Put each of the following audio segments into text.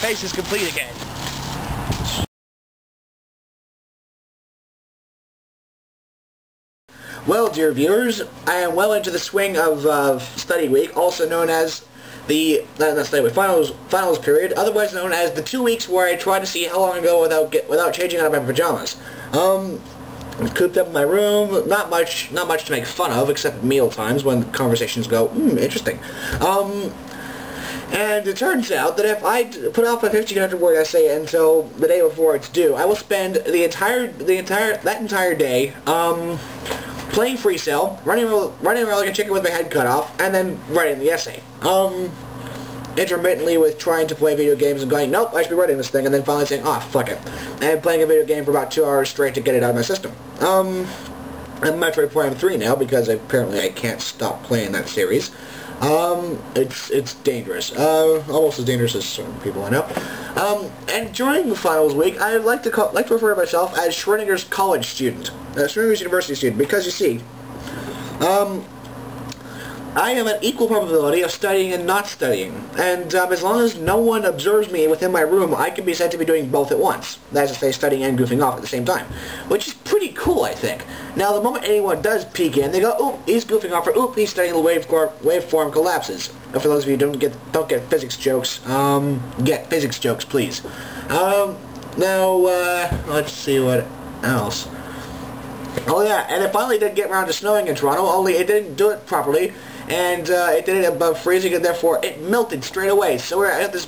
face is complete again. Well, dear viewers, I am well into the swing of study week, also known as the not study week, finals period, otherwise known as the 2 weeks where I try to see how long I go without changing out of my pajamas. Cooped up in my room, not much to make fun of, except at meal times when conversations go, interesting. And it turns out that if I put off a 1,500-word essay until the day before it's due, I will spend that entire day playing free cell, running around like a chicken with my head cut off, and then writing the essay. Intermittently with trying to play video games and going, nope, I should be writing this thing, and then finally saying, oh, fuck it. And playing a video game for about 2 hours straight to get it out of my system. I'm Metroid Prime 3 now, because apparently I can't stop playing that series. It's dangerous. Almost as dangerous as certain people I know. And during the finals week, I like to refer to myself as Schrodinger's college student. Schrodinger's university student, because you see, I am at equal probability of studying and not studying, and as long as no one observes me within my room, I can be said to be doing both at once. That is to say, studying and goofing off at the same time, which is pretty cool, I think. Now, the moment anyone does peek in, they go, "Oop, he's goofing off," or "Oop, he's studying the waveform collapses." And for those of you who don't get physics jokes, get physics jokes, please. Now, let's see what else. Oh yeah, and it finally did get around to snowing in Toronto, only it didn't do it properly. And it did it above freezing, and therefore it melted straight away. So we're at this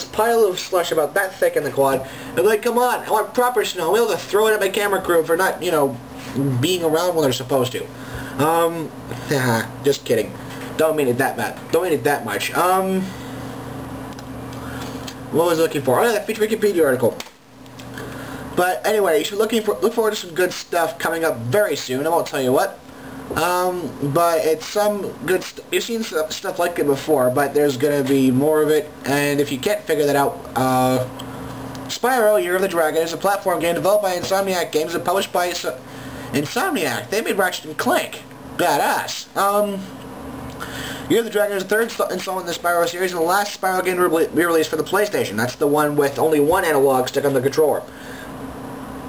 pile of slush about that thick in the quad. And I'm like, come on, I want proper snow. I'm able to throw it at my camera crew for not, being around when they're supposed to. Just kidding. Don't mean it that bad. Don't mean it that much. What was I looking for? Oh, yeah, that feature Wikipedia article. But anyway, you should look forward to some good stuff coming up very soon. I won't tell you what. But it's some good you've seen stuff like it before, but there's gonna be more of it, and if you can't figure that out, Spyro Year of the Dragon is a platform game developed by Insomniac Games and published by Insomniac. They made Ratchet & Clank. Badass. Year of the Dragon is the third installment in the Spyro series and the last Spyro game to be released for the PlayStation. That's the one with only one analog stick on the controller.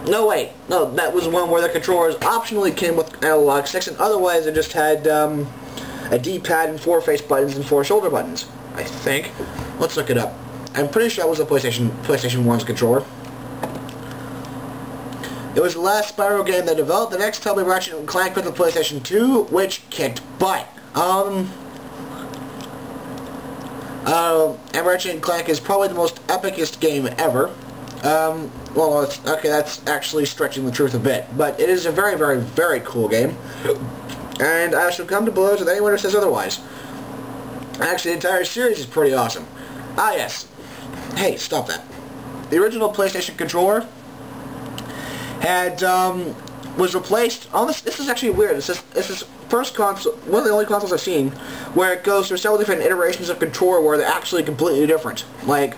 No, wait. No, that was one where the controllers optionally came with analog sticks, and otherwise it just had a D-pad and 4 face buttons and 4 shoulder buttons, I think. Let's look it up. I'm pretty sure that was a PlayStation 1's controller. It was the last Spyro game they developed. The next title, Ratchet & Clank for the PlayStation 2, which kicked butt. And Ratchet & Clank is probably the most epicest game ever. Well, okay, that's actually stretching the truth a bit, but it is a very, very, very cool game, and I shall come to blows with anyone who says otherwise. Actually, the entire series is pretty awesome. Ah, yes. Hey, stop that. The original PlayStation controller was replaced. This is actually weird. This is first console, one of the only consoles I've seen where it goes through several different iterations of controller where they're actually completely different. Like,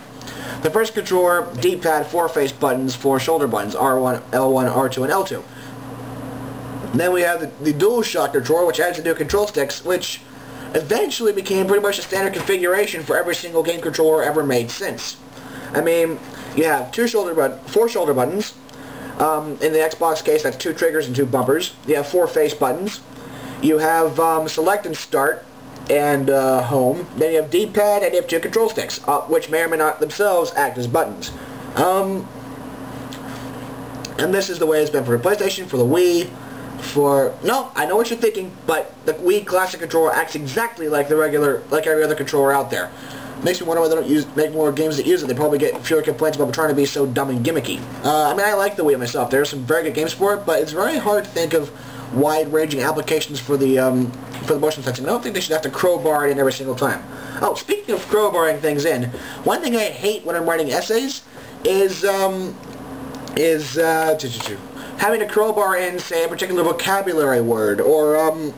the first controller, D-pad, 4 face buttons, 4 shoulder buttons, R1, L1, R2, and L2. Then we have the DualShock controller, which adds the new control sticks, which eventually became pretty much the standard configuration for every single game controller ever made since. I mean, you have 4 shoulder buttons. In the Xbox case, that's 2 triggers and 2 bumpers. You have 4 face buttons. You have select and start and home. Then you have D-pad and you have 2 control sticks, which may or may not themselves act as buttons. And this is the way it's been for the PlayStation, for the Wii, no, I know what you're thinking, but the Wii Classic controller acts exactly like every other controller out there. Makes me wonder why they don't make more games that use it. They probably get fewer complaints about trying to be so dumb and gimmicky. I mean, I like the Wii myself. There are some very good games for it, but it's very hard to think of wide-ranging applications for the motion sensing. I don't think they should have to crowbar it in every single time. Oh, speaking of crowbarring things in, one thing I hate when I'm writing essays is having to crowbar in, say, a particular vocabulary word or a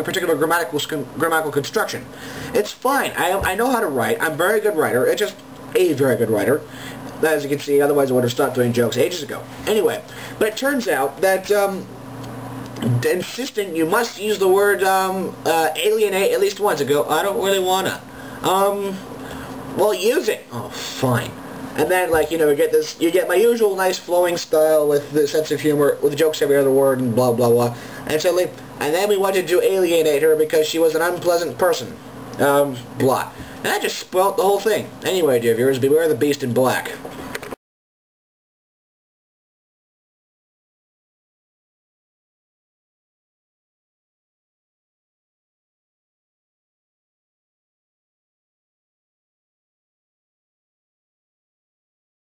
particular grammatical construction. It's fine. I know how to write. I'm a very good writer. It's just a very good writer. As you can see, otherwise I would have stopped doing jokes ages ago. Anyway, but it turns out that insisting you must use the word alienate at least once ago, I don't really wanna. Well, use it. Oh, fine. And then, like, you know, you get my usual nice flowing style with the sense of humor, with jokes every other word and blah, blah, blah. And then we wanted to alienate her because she was an unpleasant person. Blah. And that just spoilt the whole thing. Anyway, dear viewers, beware the beast in black.